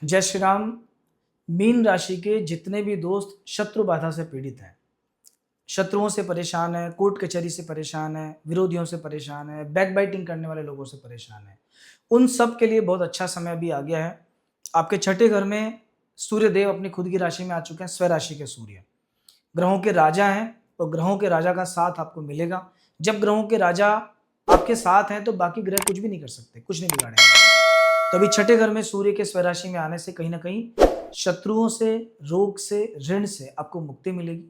जय श्री राम। मीन राशि के जितने भी दोस्त शत्रु बाधा से पीड़ित हैं, शत्रुओं से परेशान है, कोर्ट कचहरी से परेशान है, विरोधियों से परेशान है, बैक बाइटिंग करने वाले लोगों से परेशान है, उन सब के लिए बहुत अच्छा समय अभी आ गया है। आपके छठे घर में सूर्य देव अपनी खुद की राशि में आ चुके हैं, स्व राशि के सूर्य ग्रहों के राजा हैं, तो ग्रहों के राजा का साथ आपको मिलेगा। जब ग्रहों के राजा आपके साथ हैं तो बाकी ग्रह कुछ भी नहीं कर सकते, कुछ नहीं बिगाड़ेंगे। तो अभी छठे घर में सूर्य के स्वराशि में आने से कहीं ना कहीं शत्रुओं से, रोग से, ऋण से आपको मुक्ति मिलेगी।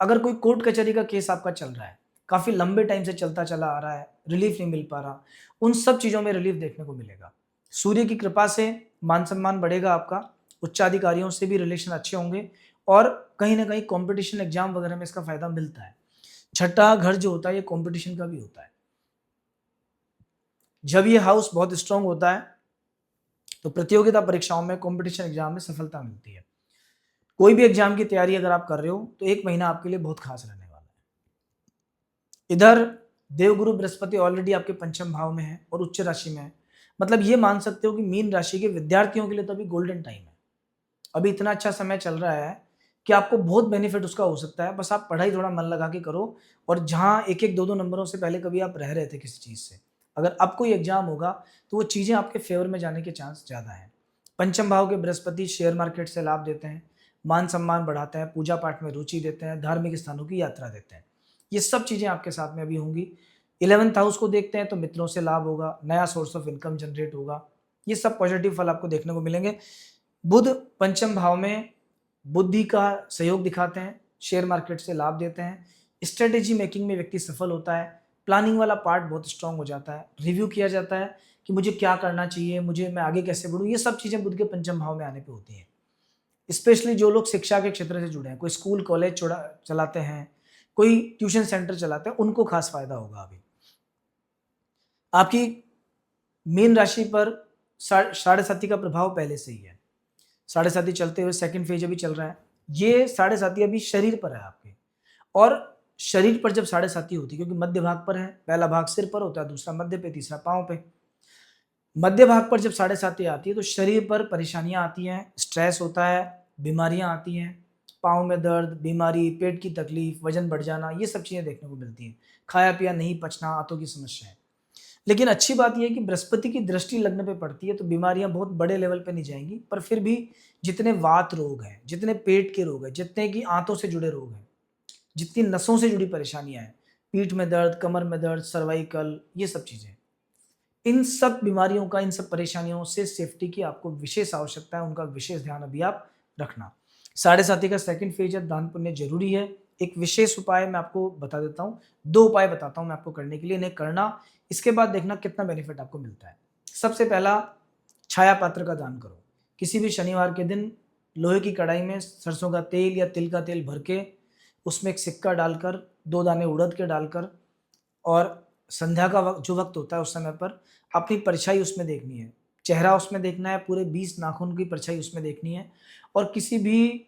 अगर कोई कोर्ट कचहरी का केस आपका चल रहा है, काफी लंबे टाइम से चलता चला आ रहा है, रिलीफ नहीं मिल पा रहा, उन सब चीजों में रिलीफ देखने को मिलेगा। सूर्य की कृपा से मान सम्मान बढ़ेगा आपका, उच्चाधिकारियों से भी रिलेशन अच्छे होंगे और कहीं ना कहीं कंपटीशन एग्जाम वगैरह में इसका फायदा मिलता है। छठा घर जो होता है ये कंपटीशन का भी होता है। जब ये हाउस बहुत स्ट्रांग होता है तो प्रतियोगिता परीक्षाओं में, कंपटीशन एग्जाम में सफलता मिलती है। कोई भी एग्जाम की तैयारी अगर आप कर रहे हो तो एक महीना आपके लिए बहुत खास रहने वाला है। इधर देवगुरु बृहस्पति ऑलरेडी आपके पंचम भाव में है और उच्च राशि में है। मतलब ये मान सकते हो कि मीन राशि के विद्यार्थियों के लिए तो अभी गोल्डन टाइम है। अभी इतना अच्छा समय चल रहा है कि आपको बहुत बेनिफिट उसका हो सकता है। बस आप पढ़ाई थोड़ा मन लगा के करो, और जहां एक एक दो दो नंबरों से पहले कभी आप रह रहे थे किसी चीज से, अगर अब कोई एग्जाम होगा तो वो चीजें आपके फेवर में जाने के चांस ज्यादा है। पंचम भाव के बृहस्पति शेयर मार्केट से लाभ देते हैं, मान सम्मान बढ़ाते हैं, पूजा पाठ में रुचि देते हैं, धार्मिक स्थानों की यात्रा देते हैं। ये सब चीजें आपके साथ में अभी होंगी। 11th हाउस को देखते हैं तो मित्रों से लाभ होगा, नया सोर्स ऑफ इनकम जनरेट होगा। ये सब पॉजिटिव फल आपको देखने को मिलेंगे। बुध पंचम भाव में बुद्धि का सहयोग दिखाते हैं, शेयर मार्केट से लाभ देते हैं, स्ट्रेटेजी मेकिंग में व्यक्ति सफल होता है, प्लानिंग वाला पार्ट बहुत स्ट्रांग हो जाता है, रिव्यू किया जाता है कि मुझे क्या करना चाहिए, मैं आगे कैसे बढ़ूँ। ये सब चीज़ें बुध के पंचम भाव में आने पे होती हैं। स्पेशली जो लोग शिक्षा के क्षेत्र से जुड़े हैं, कोई स्कूल कॉलेज चलाते हैं, कोई ट्यूशन सेंटर चलाते हैं, उनको खास फायदा होगा। अभी आपकी मीन राशि पर साढ़े साथी का प्रभाव पहले से ही है। साढ़े साथी चलते हुए सेकंड फेज अभी चल रहा है। ये साढ़े साथी अभी शरीर पर है आपके, और शरीर पर जब साढ़े साथी होती है, क्योंकि मध्य भाग पर है, पहला भाग सिर पर होता है, दूसरा मध्य पे, तीसरा पांव पे। मध्य भाग पर जब साढ़े साथी आती है तो शरीर पर परेशानियां आती हैं, स्ट्रेस होता है, बीमारियां आती हैं, पाँव में दर्द, बीमारी, पेट की तकलीफ, वजन बढ़ जाना, ये सब चीजें देखने को मिलती हैं। खाया पिया नहीं पचना, आंतों की समस्याएं। लेकिन अच्छी बात यह है कि बृहस्पति की दृष्टि लग्न पे पड़ती है तो बीमारियां बहुत बड़े लेवल पे नहीं जाएंगी, पर फिर भी जितने वात रोग हैं, जितने पेट के रोग हैं, जितने की आंतों से जुड़े रोग हैं, जितनी नसों से जुड़ी परेशानियां हैं, पीठ में दर्द, कमर में दर्द, सर्वाइकल, ये सब चीजें, इन सब बीमारियों का, इन सब परेशानियों से सेफ्टी की आपको विशेष आवश्यकता है, उनका विशेष ध्यान अभी आप रखना। साढ़े साथी का सेकंड फेज है, दान पुण्य जरूरी है। एक विशेष उपाय मैं आपको बता देता हूँ, दो उपाय बताता हूँ मैं आपको करने के लिए, इन्हें करना, इसके बाद देखना कितना बेनिफिट आपको मिलता है। सबसे पहला, छाया पात्र का दान करो। किसी भी शनिवार के दिन लोहे की कढ़ाई में सरसों का तेल या तिल का तेल भर के, उसमें एक सिक्का डालकर, दो दाने उड़द के डालकर, और संध्या का वक्त जो वक्त होता है उस समय पर अपनी परछाई उसमें देखनी है, चेहरा उसमें देखना है, पूरे 20 नाखून की परछाई उसमें देखनी है। और किसी भी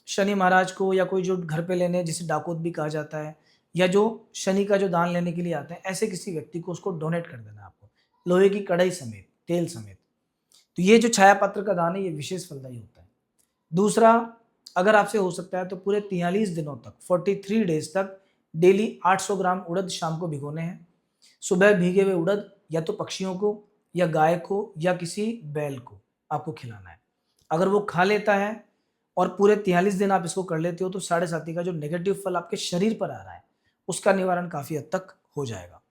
शनि महाराज को, या कोई जो घर पे लेने, जिसे डाकोत भी कहा जाता है, या जो शनि का जो दान लेने के लिए आते हैं, ऐसे किसी व्यक्ति को उसको डोनेट कर देना आपको, लोहे की कढ़ाई समेत, तेल समेत। तो ये जो छाया पत्र का दान है ये विशेष फलदायी होता है। दूसरा, अगर आपसे हो सकता है तो पूरे 43 दिनों तक, 43 डेज तक डेली 800 ग्राम उड़द शाम को भिगोने हैं। सुबह भीगे हुए उड़द या तो पक्षियों को, या गाय को, या किसी बैल को आपको खिलाना है। अगर वो खा लेता है और पूरे 43 दिन आप इसको कर लेते हो तो साढ़े साथी का जो नेगेटिव फल आपके शरीर पर आ रहा है उसका निवारण काफी हद तक हो जाएगा।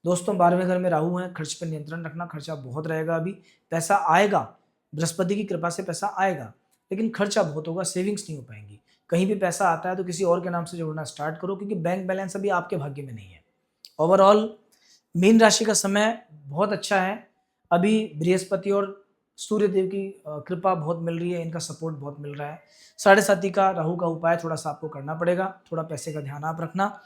दोस्तों, 12वें घर में राहु है, खर्च पर नियंत्रण रखना, खर्चा बहुत रहेगा। अभी पैसा आएगा, बृहस्पति की कृपा से पैसा आएगा, लेकिन खर्चा बहुत होगा, सेविंग्स नहीं हो पाएंगी। कहीं भी पैसा आता है तो किसी और के नाम से जोड़ना स्टार्ट करो, क्योंकि बैंक बैलेंस अभी आपके भाग्य में नहीं है। ओवरऑल मीन राशि का समय बहुत अच्छा है। अभी बृहस्पति और सूर्य देव की कृपा बहुत मिल रही है, इनका सपोर्ट बहुत मिल रहा है। साढ़े साथी का, राहु का उपाय थोड़ा सा आपको करना पड़ेगा, थोड़ा पैसे का ध्यान आप रखना।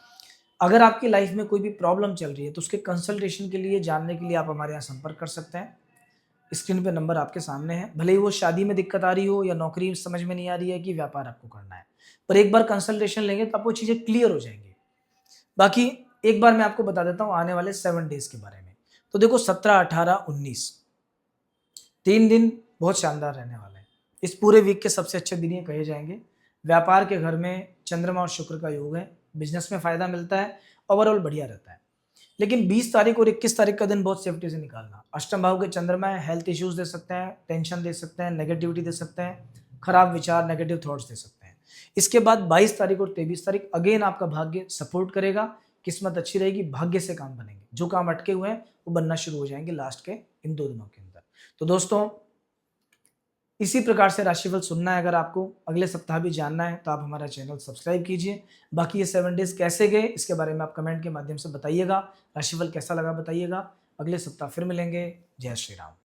अगर आपकी लाइफ में कोई भी प्रॉब्लम चल रही है तो उसके कंसल्टेशन के लिए, जानने के लिए आप हमारे यहाँ संपर्क कर सकते हैं। स्क्रीन पे नंबर आपके सामने है। भले ही वो शादी में दिक्कत आ रही हो, या नौकरी समझ में नहीं आ रही है, कि व्यापार आपको करना है, पर एक बार कंसल्टेशन लेंगे तो आपको चीज़ें क्लियर हो जाएंगी। बाकी एक बार मैं आपको बता देता हूँ आने वाले 7 डेज के बारे में। तो देखो, 17, 18, 19, 3 दिन बहुत शानदार रहने वाले हैं। इस पूरे वीक के सबसे अच्छे दिन ये कहे जाएंगे। व्यापार के घर में चंद्रमा और शुक्र का योग है, बिजनेस में फायदा मिलता है, ओवरऑल बढ़िया रहता है। लेकिन 20 तारीख और 21 तारीख का दिन बहुत सेफ्टी से निकालना। अष्टम भाव के चंद्रमा है, हेल्थ इश्यूज दे सकते हैं, टेंशन दे सकते हैं, नेगेटिविटी दे सकते हैं, खराब विचार, नेगेटिव थॉट्स दे सकते हैं। इसके बाद 22 तारीख और 23 तारीख अगेन आपका भाग्य सपोर्ट करेगा, किस्मत अच्छी रहेगी, भाग्य से काम बनेंगे, जो काम अटके हुए हैं वो बनना शुरू हो जाएंगे लास्ट के इन 2 दिनों के अंदर। तो दोस्तों, इसी प्रकार से राशिफल सुनना है, अगर आपको अगले सप्ताह भी जानना है तो आप हमारा चैनल सब्सक्राइब कीजिए। बाकी ये 7 डेज कैसे गए इसके बारे में आप कमेंट के माध्यम से बताइएगा, राशिफल कैसा लगा बताइएगा। अगले सप्ताह फिर मिलेंगे। जय श्री राम।